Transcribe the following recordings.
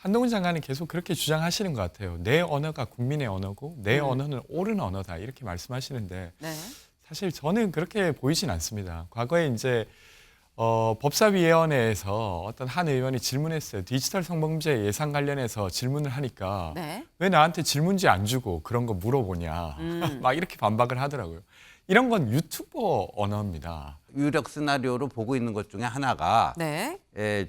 한동훈 장관은 계속 그렇게 주장하시는 것 같아요. 내 언어가 국민의 언어고 내 언어는 옳은 언어다 이렇게 말씀하시는데 네. 사실 저는 그렇게 보이진 않습니다. 과거에 이제 법사위원회에서 어떤 한 의원이 질문했어요. 디지털 성범죄 예산 관련해서 질문을 하니까 네. 왜 나한테 질문지 안 주고 그런 거 물어보냐. 막 이렇게 반박을 하더라고요. 이런 건 유튜버 언어입니다. 유력 시나리오로 보고 있는 것 중에 하나가 네.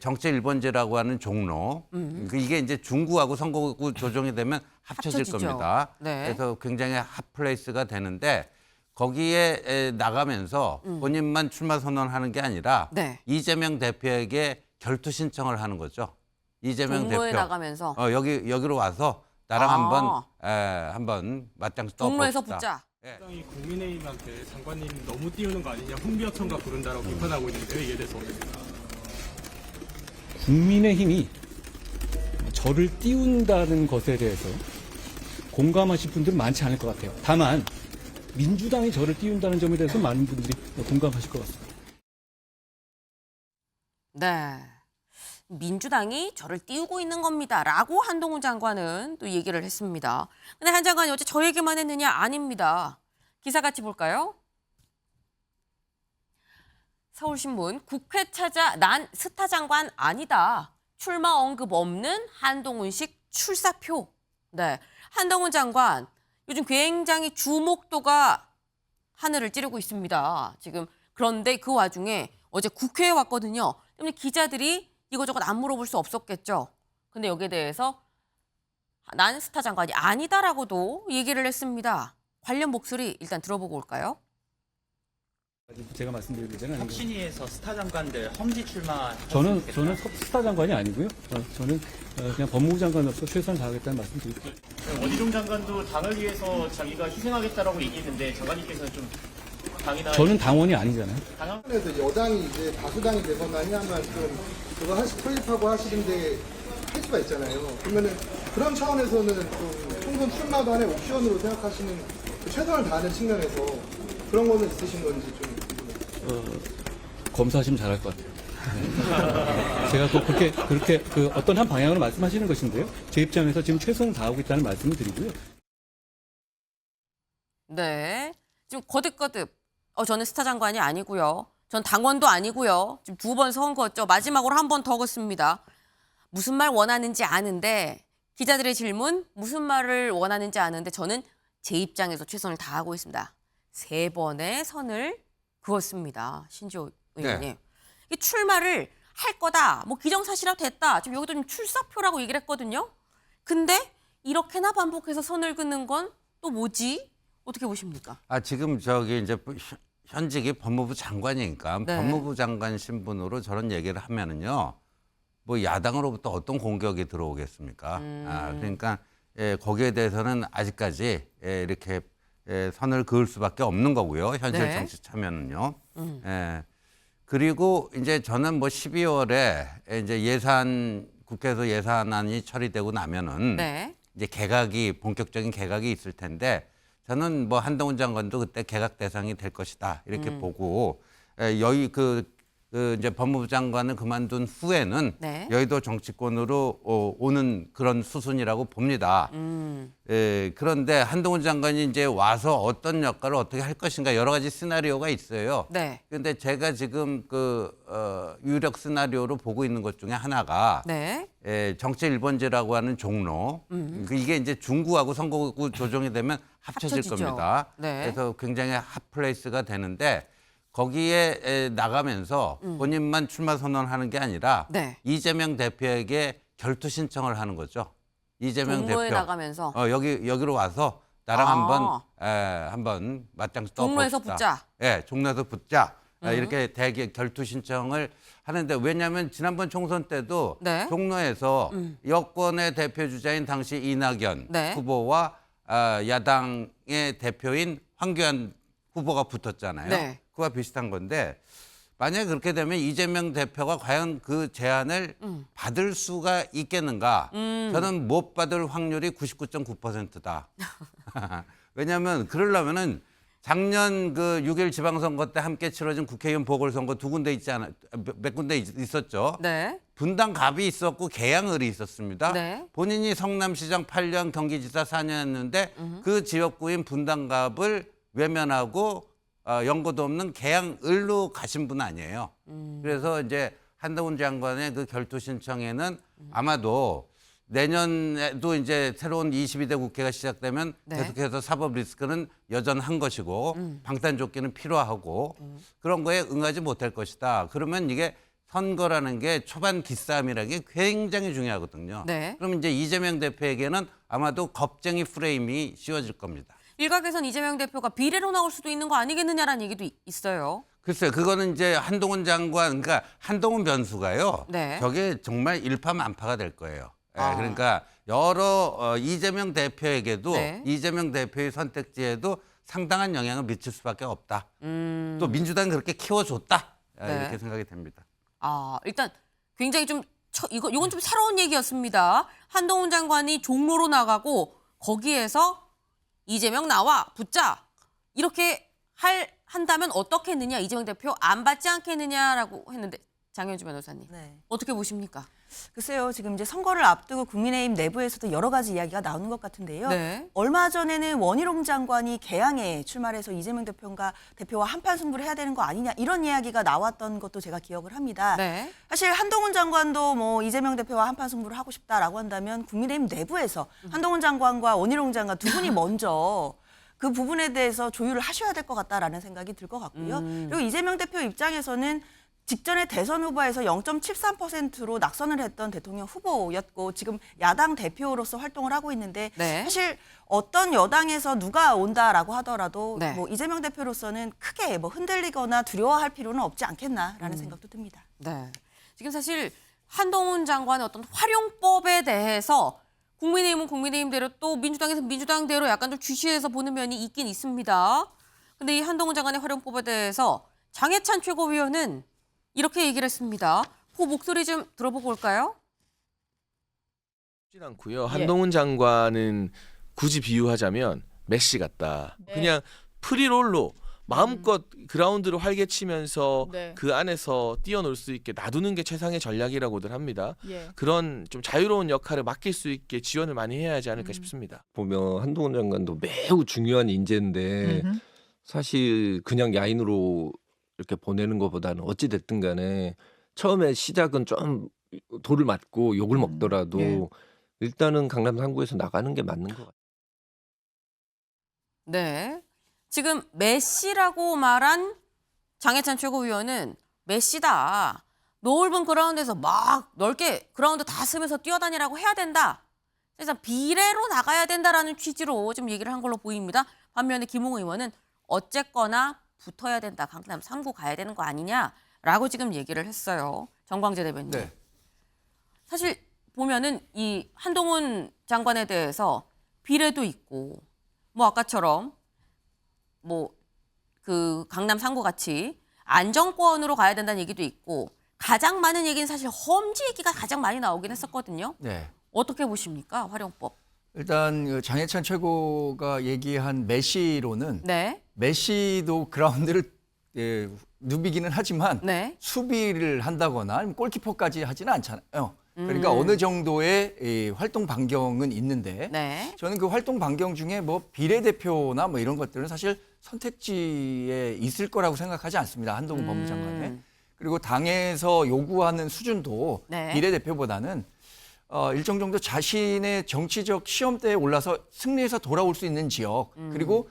정치 1번지라고 하는 종로. 이게 이제 중구하고 선거구 조정이 되면 합쳐질 합쳐지죠. 겁니다. 네. 그래서 굉장히 핫플레이스가 되는데 거기에 나가면서 본인만 출마 선언하는 게 아니라 네. 이재명 대표에게 결투 신청을 하는 거죠. 이재명 종로에 대표. 나가면서 여기로 와서 나랑 한번 맞짱 떠봅시다. 종로에서 붙자. 이 국민의힘한테 장관님 너무 띄우는 거 아니냐, 훈비어천가 부른다라고 비판하고 있는데요. 이에 대해서 어떻게 생각하세요? 국민의힘이 저를 띄운다는 것에 대해서 공감하실 분들은 많지 않을 것 같아요. 다만 민주당이 저를 띄운다는 점에 대해서 많은 분들이 공감하실 것 같습니다. 네. 민주당이 저를 띄우고 있는 겁니다라고 한동훈 장관은 또 얘기를 했습니다. 근데 한 장관이 어제 저 얘기만 했느냐? 아닙니다. 기사 같이 볼까요? 서울신문 국회 찾아 난 스타 장관 아니다. 출마 언급 없는 한동훈식 출사표. 네. 한동훈 장관 요즘 굉장히 주목도가 하늘을 찌르고 있습니다. 지금 그런데 그 와중에 어제 국회에 왔거든요. 때문에 기자들이 이거저것 안 물어볼 수 없었겠죠. 근데 여기에 대해서 난 스타 장관이 아니다라고도 얘기를 했습니다. 관련 목소리 일단 들어보고 올까요? 제가 말씀드릴 문제는 아니고 혁신위에서 스타 장관들 험지 출마. 저는 스타 장관이 아니고요. 저는 그냥 법무부 장관으로서 최선을 다하겠다는 말씀 드릴게요. 원희룡 장관도 당을 위해서 자기가 희생하겠다라고 얘기했는데 장관님께서는 좀 당이나 저는 당원이 아니잖아요. 그래서 여당이 이제 다수당이 되거나 하면 좀 그거 설립하고 하시는데 할 수가 있잖아요. 그러면은 그런 차원에서는 좀 총선 출마도 하나의 옵션으로 생각하시는 최선을 다하는 측면에서 그런 거는 있으신 건지 좀 궁금해요. 검사하시면 잘할 것 같아요. 네. 제가 또 그렇게 그 어떤 한 방향으로 말씀하시는 것인데요. 제 입장에서 지금 최선을 다하고 있다는 말씀을 드리고요. 네. 지금 거듭거듭 저는 스타 장관이 아니고요. 전 당원도 아니고요. 지금 2번 선거였죠. 마지막으로 한 번 더 걷습니다. 무슨 말 원하는지 아는데 기자들의 질문 무슨 말을 원하는지 아는데 저는 제 입장에서 최선을 다하고 있습니다. 3번의 선을 그었습니다. 신지호 의원님. 네. 이 출마를 할 거다. 뭐 기정사실화 됐다. 지금 여기도 좀 출사표라고 얘기를 했거든요. 근데 이렇게나 반복해서 선을 긋는 건 또 뭐지? 어떻게 보십니까? 지금 저기 이제 현직이 법무부 장관이니까 네. 법무부 장관 신분으로 저런 얘기를 하면은요, 뭐 야당으로부터 어떤 공격이 들어오겠습니까? 그러니까 거기에 대해서는 아직까지 이렇게 선을 그을 수밖에 없는 거고요. 현실 네. 정치 참여는요. 그리고 이제 저는 뭐 12월에 이제 국회에서 예산안이 처리되고 나면은 네. 이제 본격적인 개각이 있을 텐데 저는 뭐 한동훈 장관도 그때 개각 대상이 될 것이다 이렇게 보고 여의 이제 법무부 장관을 그만둔 후에는 네. 여의도 정치권으로 오는 그런 수순이라고 봅니다. 그런데 한동훈 장관이 이제 와서 어떤 역할을 어떻게 할 것인가 여러 가지 시나리오가 있어요. 네. 그런데 제가 지금 유력 시나리오로 보고 있는 것 중에 하나가 네. 정치 1번지라고 하는 종로. 이게 이제 중구하고 선거구 조정이 되면 합쳐질 합쳐지죠. 겁니다. 네. 그래서 굉장히 핫플레이스가 되는데 거기에 나가면서 본인만 출마 선언하는 게 아니라 네. 이재명 대표에게 결투 신청을 하는 거죠. 이재명 종로에 대표. 나가면서 여기로 와서 나랑 한번 맞짱 떠봅시다. 종로에서 붙자. 종로에서 붙자. 이렇게 결투 신청을 하는데 왜냐하면 지난번 총선 때도 네. 종로에서 여권의 대표 주자인 당시 이낙연 네. 후보와 야당의 대표인 황교안 후보가 붙었잖아요. 네. 그와 비슷한 건데 만약에 그렇게 되면 이재명 대표가 과연 그 제안을 받을 수가 있겠는가? 저는 못 받을 확률이 99.9%다. 왜냐하면 그러려면은 작년 그 6.1 지방선거 때 함께 치러진 국회의원 보궐선거 두 군데 몇 군데 있었죠. 네. 분당갑이 있었고 계양을이 있었습니다. 네. 본인이 성남시장 8년, 경기지사 4년했는데 그 지역구인 분당갑을 외면하고 연고도 없는 계양을로 가신 분 아니에요. 그래서 이제 한동훈 장관의 그 결투 신청에는 아마도 내년에도 이제 새로운 22대 국회가 시작되면 네. 계속해서 사법 리스크는 여전한 것이고 방탄조끼는 필요하고 그런 거에 응하지 못할 것이다. 그러면 이게 선거라는 게 초반 기싸움이라는 게 굉장히 중요하거든요. 네. 그럼 이제 이재명 대표에게는 아마도 겁쟁이 프레임이 씌워질 겁니다. 일각에선 이재명 대표가 비례로 나올 수도 있는 거 아니겠느냐라는 얘기도 있어요. 글쎄요, 그거는 이제 한동훈 장관, 그러니까 한동훈 변수가요. 네. 저게 정말 일파만파가 될 거예요. 예, 아. 그러니까 여러 이재명 대표에게도 네. 이재명 대표의 선택지에도 상당한 영향을 미칠 수밖에 없다. 또 민주당이 그렇게 키워줬다. 네. 이렇게 생각이 됩니다. 일단 굉장히 좀 이건 좀 새로운 얘기였습니다. 한동훈 장관이 종로로 나가고 거기에서 이재명 나와 붙자 이렇게 한다면 어떻겠느냐, 이재명 대표 안 받지 않겠느냐라고 했는데 장현주 변호사님 네. 어떻게 보십니까? 글쎄요, 지금 이제 선거를 앞두고 국민의힘 내부에서도 여러 가지 이야기가 나오는 것 같은데요. 네. 얼마 전에는 원희룡 장관이 개항에 출마를 해서 이재명 대표와 한판 승부를 해야 되는 거 아니냐 이런 이야기가 나왔던 것도 제가 기억을 합니다. 네. 사실 한동훈 장관도 뭐 이재명 대표와 한판 승부를 하고 싶다라고 한다면 국민의힘 내부에서 한동훈 장관과 원희룡 장관 두 분이 먼저 그 부분에 대해서 조율을 하셔야 될 것 같다라는 생각이 들 것 같고요. 그리고 이재명 대표 입장에서는 직전에 대선 후보에서 0.73%로 낙선을 했던 대통령 후보였고 지금 야당 대표로서 활동을 하고 있는데 네. 사실 어떤 여당에서 누가 온다라고 하더라도 네. 뭐 이재명 대표로서는 크게 뭐 흔들리거나 두려워할 필요는 없지 않겠나라는 생각도 듭니다. 네. 지금 사실 한동훈 장관의 어떤 활용법에 대해서 국민의힘은 국민의힘대로 또 민주당에서 민주당대로 약간 좀 주시해서 보는 면이 있긴 있습니다. 근데 이 한동훈 장관의 활용법에 대해서 장해찬 최고위원은 이렇게 얘기를 했습니다. 그 목소리 좀 들어보고 올까요? 쉽진 않고요. 한동훈 장관은 굳이 비유하자면 메시 같다. 그냥 프리롤로 마음껏 그라운드를 활개치면서 그 안에서 뛰어놀 수 있게 놔두는 게 최상의 전략이라고들 합니다. 그런 좀 자유로운 역할을 맡길 수 있게 지원을 많이 해야 하지 않을까 싶습니다. 보면 한동훈 장관도 매우 중요한 인재인데 사실 그냥 야인으로 이렇게 보내는 것보다는 어찌 됐든 간에 처음에 시작은 좀 돌을 맞고 욕을 먹더라도 일단은 강남 3구에서 나가는 게 맞는 것 같아요. 네. 지금 메시라고 말한 장해찬 최고위원은 메시다. 넓은 그라운드에서 막 넓게 그라운드 다 쓰면서 뛰어다니라고 해야 된다. 그래서 비례로 나가야 된다라는 취지로 좀 얘기를 한 걸로 보입니다. 반면에 김웅 의원은 어쨌거나 붙어야 된다. 강남 3구 가야 되는 거 아니냐라고 지금 얘기를 했어요. 정광재 대변인. 네. 사실 보면은 이 한동훈 장관에 대해서 비례도 있고 뭐 아까처럼 뭐 그 강남 3구 같이 안정권으로 가야 된다는 얘기도 있고 가장 많은 얘기는 사실 험지 얘기가 가장 많이 나오긴 했었거든요. 네. 어떻게 보십니까? 활용법. 일단 그 장해찬 최고가 얘기한 메시로는 네. 메시도 그라운드를 누비기는 하지만 네. 수비를 한다거나 아니면 골키퍼까지 하지는 않잖아요. 그러니까 어느 정도의 이 활동 반경은 있는데 네. 저는 그 활동 반경 중에 뭐 비례대표나 뭐 이런 것들은 사실 선택지에 있을 거라고 생각하지 않습니다. 한동훈 법무장관에. 그리고 당에서 요구하는 수준도 네. 비례대표보다는 일정 정도 자신의 정치적 시험대에 올라서 승리해서 돌아올 수 있는 지역 그리고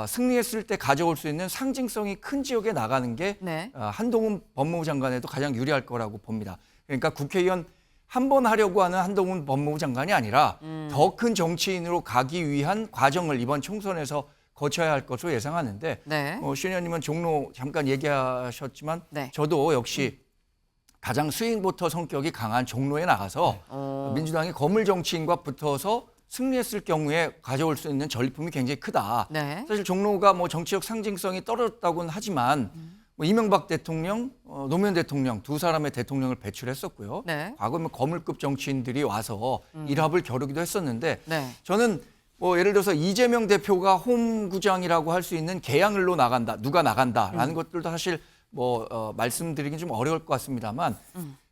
승리했을 때 가져올 수 있는 상징성이 큰 지역에 나가는 게 네. 한동훈 법무부 장관에도 가장 유리할 거라고 봅니다. 그러니까 국회의원 한 번 하려고 하는 한동훈 법무부 장관이 아니라 더 큰 정치인으로 가기 위한 과정을 이번 총선에서 거쳐야 할 것으로 예상하는데 네. 신 의원님은 종로 잠깐 얘기하셨지만 네. 저도 역시 가장 스윙보터 성격이 강한 종로에 나가서 민주당이 거물 정치인과 붙어서 승리했을 경우에 가져올 수 있는 전리품이 굉장히 크다. 네. 사실 종로가 뭐 정치적 상징성이 떨어졌다고는 하지만 뭐 이명박 대통령, 노무현 대통령 두 사람의 대통령을 배출했었고요. 네. 과거에 뭐 거물급 정치인들이 와서 일합을 겨루기도 했었는데 네. 저는 뭐 예를 들어서 이재명 대표가 홈구장이라고 할 수 있는 개항을로 나간다, 누가 나간다라는 것들도 사실 뭐 말씀드리긴 좀 어려울 것 같습니다만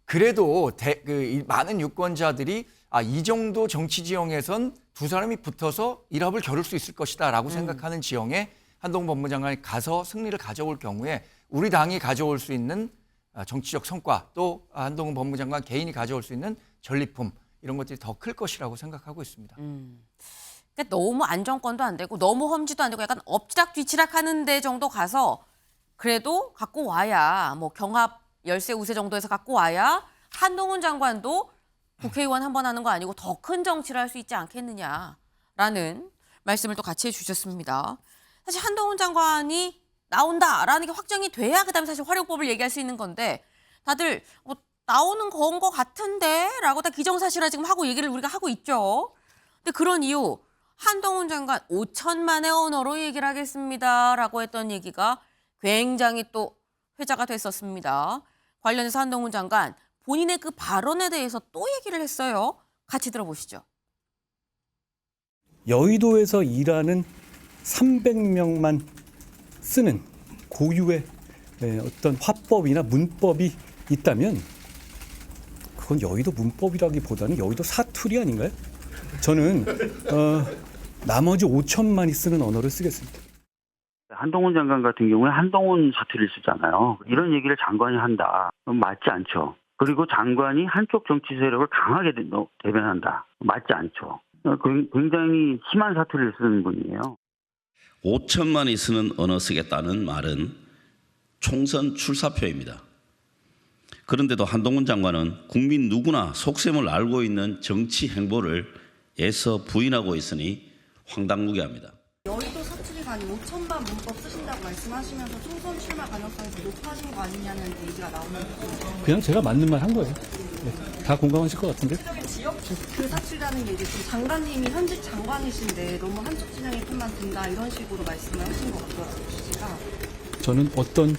그래도 이 많은 유권자들이 이 정도 정치 지형에선 두 사람이 붙어서 일합을 겨룰 수 있을 것이다라고 생각하는 지형에 한동훈 법무장관이 가서 승리를 가져올 경우에 우리 당이 가져올 수 있는 정치적 성과 또 한동훈 법무장관 개인이 가져올 수 있는 전리품 이런 것들이 더 클 것이라고 생각하고 있습니다. 그러니까 너무 안정권도 안 되고 너무 험지도 안 되고 약간 엎치락 뒤치락 하는 데 정도 가서 그래도 갖고 와야 뭐 경합 열세 우세 정도에서 갖고 와야 한동훈 장관도 국회의원 한 번 하는 거 아니고 더 큰 정치를 할 수 있지 않겠느냐라는 말씀을 또 같이 해주셨습니다. 사실 한동훈 장관이 나온다라는 게 확정이 돼야 그다음에 사실 활용법을 얘기할 수 있는 건데 다들 뭐 나오는 건 거 같은데라고 다 기정사실화 지금 하고 얘기를 우리가 하고 있죠. 근데 그런 이유 한동훈 장관 5천만의 언어로 얘기를 하겠습니다라고 했던 얘기가 굉장히 또 회자가 됐었습니다. 관련해서 한동훈 장관 본인의 그 발언에 대해서 또 얘기를 했어요. 같이 들어보시죠. 여의도에서 일하는 300명만 쓰는 고유의 어떤 화법이나 문법이 있다면 그건 여의도 문법이라기보다는 여의도 사투리 아닌가요? 저는 나머지 5천만이 쓰는 언어를 쓰겠습니다. 한동훈 장관 같은 경우에 한동훈 사투리를 쓰잖아요. 이런 얘기를 장관이 한다. 맞지 않죠. 그리고 장관이 한쪽 정치 세력을 강하게 대변한다. 맞지 않죠. 굉장히 심한 사투리를 쓰는 분이에요. 5천만이 쓰는 언어 쓰겠다는 말은 총선 출사표입니다. 그런데도 한동훈 장관은 국민 누구나 속셈을 알고 있는 정치 행보를 애써 부인하고 있으니 황당무계합니다. 여의도 사투리가 아닌 5천만 문법 쓰신다고 말씀하시면서 총선 출마 가능성이 더 높아진 거 아니냐는 얘기가 나오는 거죠. 그냥 제가 맞는 말 한 거예요. 다 공감하실 것 같은데. 지역 그 사투리라는 게 이제 좀 장관님이 현직 장관이신데 너무 한쪽 진영의 편만 든다 이런 식으로 말씀을 하신 것 같더라고요. 취지가. 저는 어떤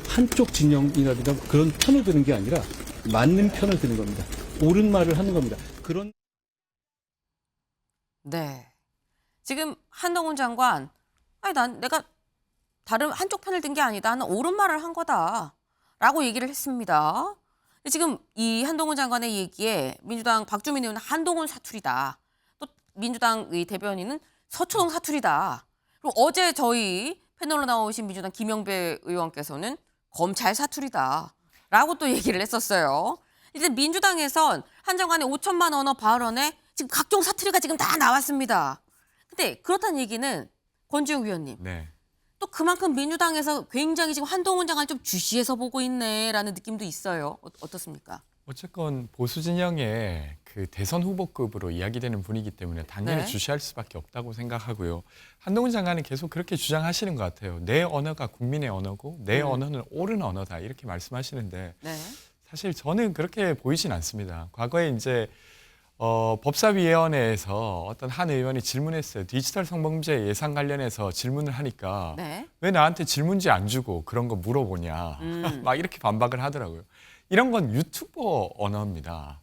한쪽 진영이라든가 그런 편을 드는 게 아니라 맞는 편을 드는 겁니다. 옳은 말을 하는 겁니다. 그런. 네. 지금 한동훈 장관, 내가 다른 한쪽 편을 든 게 아니다. 나는 옳은 말을 한 거다라고 얘기를 했습니다. 지금 이 한동훈 장관의 얘기에 민주당 박주민 의원은 한동훈 사투리다. 또 민주당 대변인은 서초동 사투리다. 그리고 어제 저희 패널로 나오신 민주당 김영배 의원께서는 검찰 사투리다라고 또 얘기를 했었어요. 이제 민주당에선 한 장관의 5천만 언어 발언에 지금 각종 사투리가 지금 다 나왔습니다. 근데 그렇다는 얘기는 권지웅 위원님. 네. 또 그만큼 민주당에서 굉장히 지금 한동훈 장관을 좀 주시해서 보고 있네라는 느낌도 있어요. 어떻습니까? 어쨌건 보수 진영의 그 대선 후보급으로 이야기되는 분이기 때문에 당연히 네. 주시할 수밖에 없다고 생각하고요. 한동훈 장관은 계속 그렇게 주장하시는 것 같아요. 내 언어가 국민의 언어고 내 언어는 옳은 언어다 이렇게 말씀하시는데 네. 사실 저는 그렇게 보이진 않습니다. 과거에 이제 법사위원회에서 어떤 한 의원이 질문했어요. 디지털 성범죄 예상 관련해서 질문을 하니까 네. 왜 나한테 질문지 안 주고 그런 거 물어보냐. 막 이렇게 반박을 하더라고요. 이런 건 유튜버 언어입니다.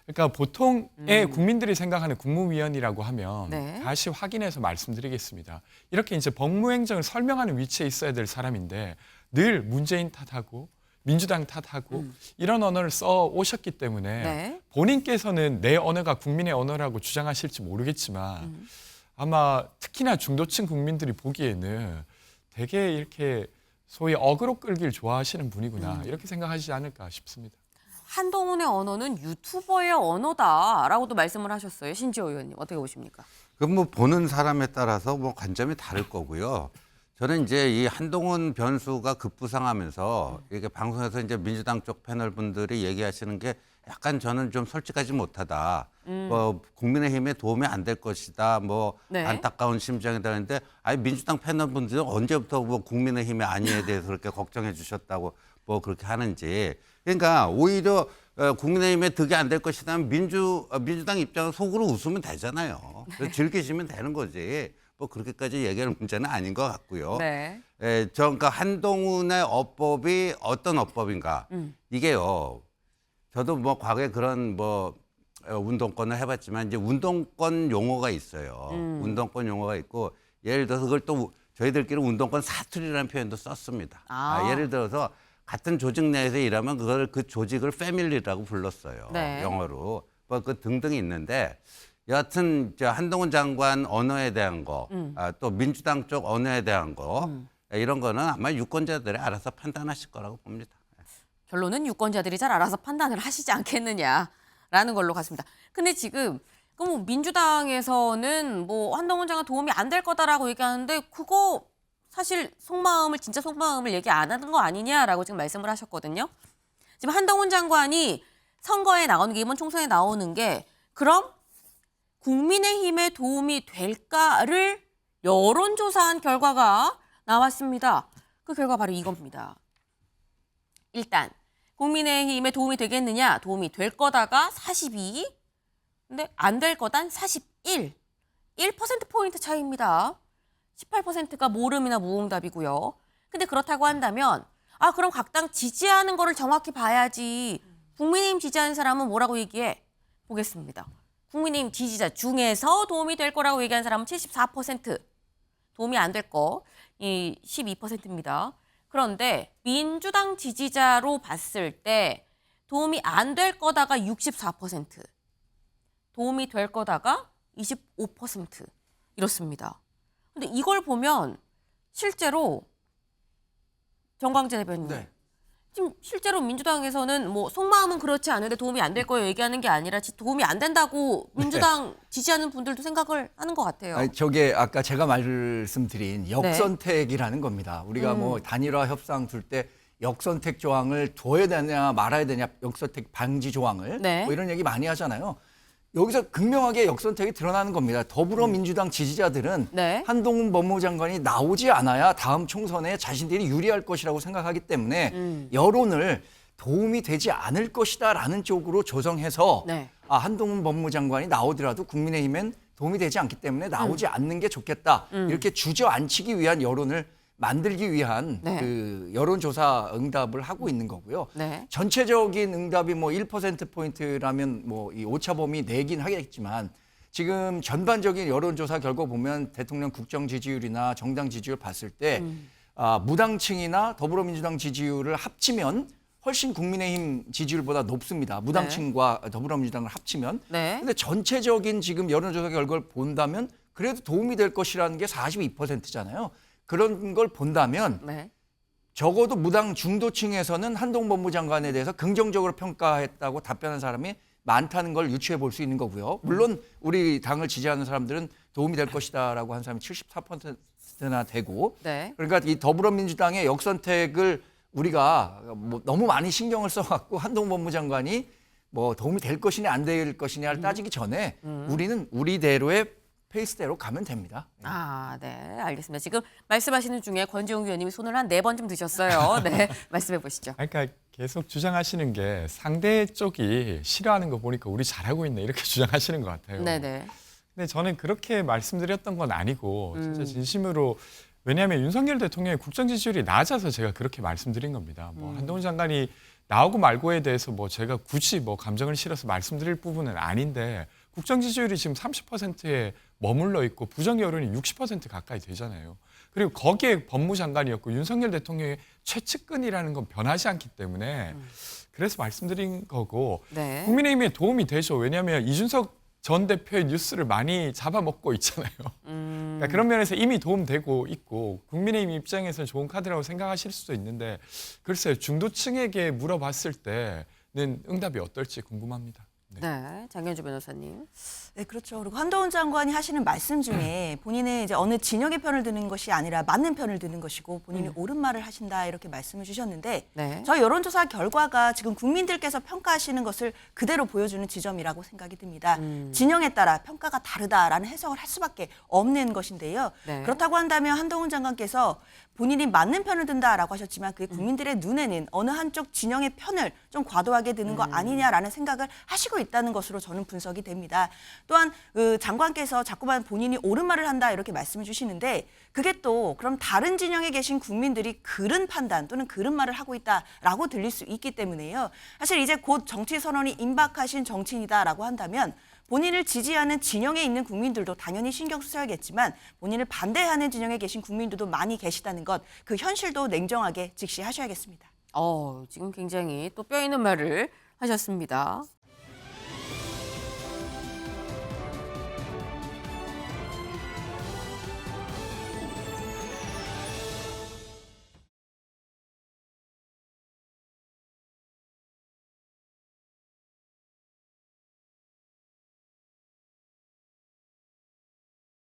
그러니까 보통의 국민들이 생각하는 국무위원이라고 하면 네. 다시 확인해서 말씀드리겠습니다. 이렇게 이제 법무행정을 설명하는 위치에 있어야 될 사람인데 늘 문재인 탓하고 민주당 탓하고 이런 언어를 써 오셨기 때문에 네. 본인께서는 내 언어가 국민의 언어라고 주장하실지 모르겠지만 아마 특히나 중도층 국민들이 보기에는 되게 이렇게 소위 어그로 끌기를 좋아하시는 분이구나 이렇게 생각하시지 않을까 싶습니다. 한동훈의 언어는 유튜버의 언어다라고도 말씀을 하셨어요. 신지호 의원님 어떻게 보십니까? 그럼 뭐 보는 사람에 따라서 뭐 관점이 다를 거고요. 저는 이제 이 한동훈 변수가 급부상하면서 이게 방송에서 이제 민주당 쪽 패널 분들이 얘기하시는 게 약간 저는 좀 솔직하지 못하다. 뭐 국민의힘에 도움이 안 될 것이다. 뭐 네. 안타까운 심정이다 했는데 아니 민주당 패널 분들은 언제부터 뭐 국민의힘의 안위에 대해서 그렇게 걱정해 주셨다고 뭐 그렇게 하는지. 그러니까 오히려 국민의힘에 득이 안 될 것이다 하면 민주당 입장은 속으로 웃으면 되잖아요. 그래서 즐기시면 되는 거지. 뭐 그렇게까지 얘기할 문제는 아닌 것 같고요. 네. 그러니까 한동훈의 어법이 어떤 어법인가 이게요. 저도 뭐 과거에 그런 뭐 운동권을 해봤지만 이제 운동권 용어가 있어요. 운동권 용어가 있고 예를 들어서 그걸 또 저희들끼리 운동권 사투리라는 표현도 썼습니다. 예를 들어서 같은 조직 내에서 일하면 그걸 그 조직을 패밀리라고 불렀어요. 네. 영어로. 뭐 그 등등이 있는데 여하튼 저 한동훈 장관 언어에 대한 거, 또 민주당 쪽 언어에 대한 거 이런 거는 아마 유권자들이 알아서 판단하실 거라고 봅니다. 결론은 유권자들이 잘 알아서 판단을 하시지 않겠느냐라는 걸로 갔습니다. 근데 지금 뭐 민주당에서는 뭐 한동훈 장관 도움이 안 될 거다라고 얘기하는데 그거 사실 진짜 속마음을 얘기 안 하는 거 아니냐라고 지금 말씀을 하셨거든요. 지금 한동훈 장관이 선거에 나오는 게 이번 총선에 나오는 게 그럼 국민의힘에 도움이 될까를 여론조사한 결과가 나왔습니다. 그 결과 바로 이겁니다. 일단 국민의힘에 도움이 되겠느냐? 도움이 될 거다가 42, 근데 안 될 거단 41. 1%포인트 차이입니다. 18%가 모름이나 무응답이고요. 근데 그렇다고 한다면 그럼 각 당 지지하는 거를 정확히 봐야지. 국민의힘 지지하는 사람은 뭐라고 얘기해? 보겠습니다. 국민의힘 지지자 중에서 도움이 될 거라고 얘기하는 사람은 74%. 도움이 안 될 거, 이 12%입니다. 그런데 민주당 지지자로 봤을 때 도움이 안 될 거다가 64%, 도움이 될 거다가 25% 이렇습니다. 근데 이걸 보면 실제로 정광재 대변인, 지금 실제로 민주당에서는 뭐 속마음은 그렇지 않은데 도움이 안 될 거예요 얘기하는 게 아니라 도움이 안 된다고 민주당 지지하는 분들도 생각을 하는 것 같아요. 저게 아까 제가 말씀드린 역선택이라는 겁니다. 우리가 뭐 단일화 협상 둘 때 역선택 조항을 둬야 되냐 말아야 되냐, 역선택 방지 조항을 뭐 이런 얘기 많이 하잖아요. 여기서 극명하게 역선택이 드러나는 겁니다. 더불어민주당 지지자들은 한동훈 법무부 장관이 나오지 않아야 다음 총선에 자신들이 유리할 것이라고 생각하기 때문에 여론을 도움이 되지 않을 것이다라는 쪽으로 조성해서 한동훈 법무부 장관이 나오더라도 국민의힘엔 도움이 되지 않기 때문에 나오지 않는 게 좋겠다. 이렇게 주저앉히기 위한 여론을 만들기 위한 그 여론조사 응답을 하고 있는 거고요. 전체적인 응답이 뭐 1%포인트라면 뭐 이 오차범위 내긴 하겠지만 지금 전반적인 여론조사 결과 보면 대통령 국정 지지율이나 정당 지지율 봤을 때 무당층이나 더불어민주당 지지율을 합치면 훨씬 국민의힘 지지율보다 높습니다. 무당층과 더불어민주당을 합치면. 근데 전체적인 지금 여론조사 결과를 본다면 그래도 도움이 될 것이라는 게 42%잖아요. 그런 걸 본다면 적어도 무당 중도층에서는 한동훈 법무부 장관에 대해서 긍정적으로 평가했다고 답변한 사람이 많다는 걸 유추해 볼 수 있는 거고요. 물론 우리 당을 지지하는 사람들은 도움이 될 것이다라고 한 사람이 74%나 되고 그러니까 이 더불어민주당의 역선택을 우리가 뭐 너무 많이 신경을 써갖고 한동훈 법무부 장관이 뭐 도움이 될 것이냐 안 될 것이냐를 따지기 전에 우리는 우리대로의 페이스대로 가면 됩니다. 네, 알겠습니다. 지금 말씀하시는 중에 권지웅 위원님이 손을 한 4번쯤 드셨어요. 말씀해 보시죠. 그러니까 계속 주장하시는 게 상대 쪽이 싫어하는 거 보니까 우리 잘하고 있네 이렇게 주장하시는 것 같아요. 근데 저는 그렇게 말씀드렸던 건 아니고 진짜 진심으로, 왜냐하면 윤석열 대통령의 국정 지지율이 낮아서 제가 그렇게 말씀드린 겁니다. 뭐 한동훈 장관이 나오고 말고에 대해서 뭐 제가 굳이 뭐 감정을 실어서 말씀드릴 부분은 아닌데 국정 지지율이 지금 30%에 머물러 있고 부정 여론이 60% 가까이 되잖아요. 그리고 거기에 법무장관이었고 윤석열 대통령의 최측근이라는 건 변하지 않기 때문에 그래서 말씀드린 거고 국민의힘에 도움이 되죠. 왜냐하면 이준석 전 대표의 뉴스를 많이 잡아먹고 있잖아요. 그러니까 그런 면에서 이미 도움되고 있고 국민의힘 입장에서는 좋은 카드라고 생각하실 수도 있는데 글쎄요. 중도층에게 물어봤을 때는 응답이 어떨지 궁금합니다. 장현주 변호사님. 네, 그렇죠. 그리고 한동훈 장관이 하시는 말씀 중에 본인의 이제 어느 진영의 편을 드는 것이 아니라 맞는 편을 드는 것이고 본인이 옳은 말을 하신다 이렇게 말씀을 주셨는데 저희 여론조사 결과가 지금 국민들께서 평가하시는 것을 그대로 보여주는 지점이라고 생각이 듭니다. 진영에 따라 평가가 다르다라는 해석을 할 수밖에 없는 것인데요. 그렇다고 한다면 한동훈 장관께서 본인이 맞는 편을 든다라고 하셨지만 그게 국민들의 눈에는 어느 한쪽 진영의 편을 좀 과도하게 드는 거 아니냐라는 생각을 하시고 있다는 것으로 저는 분석이 됩니다. 또한 장관께서 자꾸만 본인이 옳은 말을 한다 이렇게 말씀을 주시는데 그게 또 그럼 다른 진영에 계신 국민들이 그른 판단 또는 그른 말을 하고 있다라고 들릴 수 있기 때문에요. 사실 이제 곧 정치 선언이 임박하신 정치인이다라고 한다면 본인을 지지하는 진영에 있는 국민들도 당연히 신경 쓰셔야겠지만 본인을 반대하는 진영에 계신 국민들도 많이 계시다는 것, 그 현실도 냉정하게 직시하셔야겠습니다. 지금 굉장히 또 뼈 있는 말을 하셨습니다.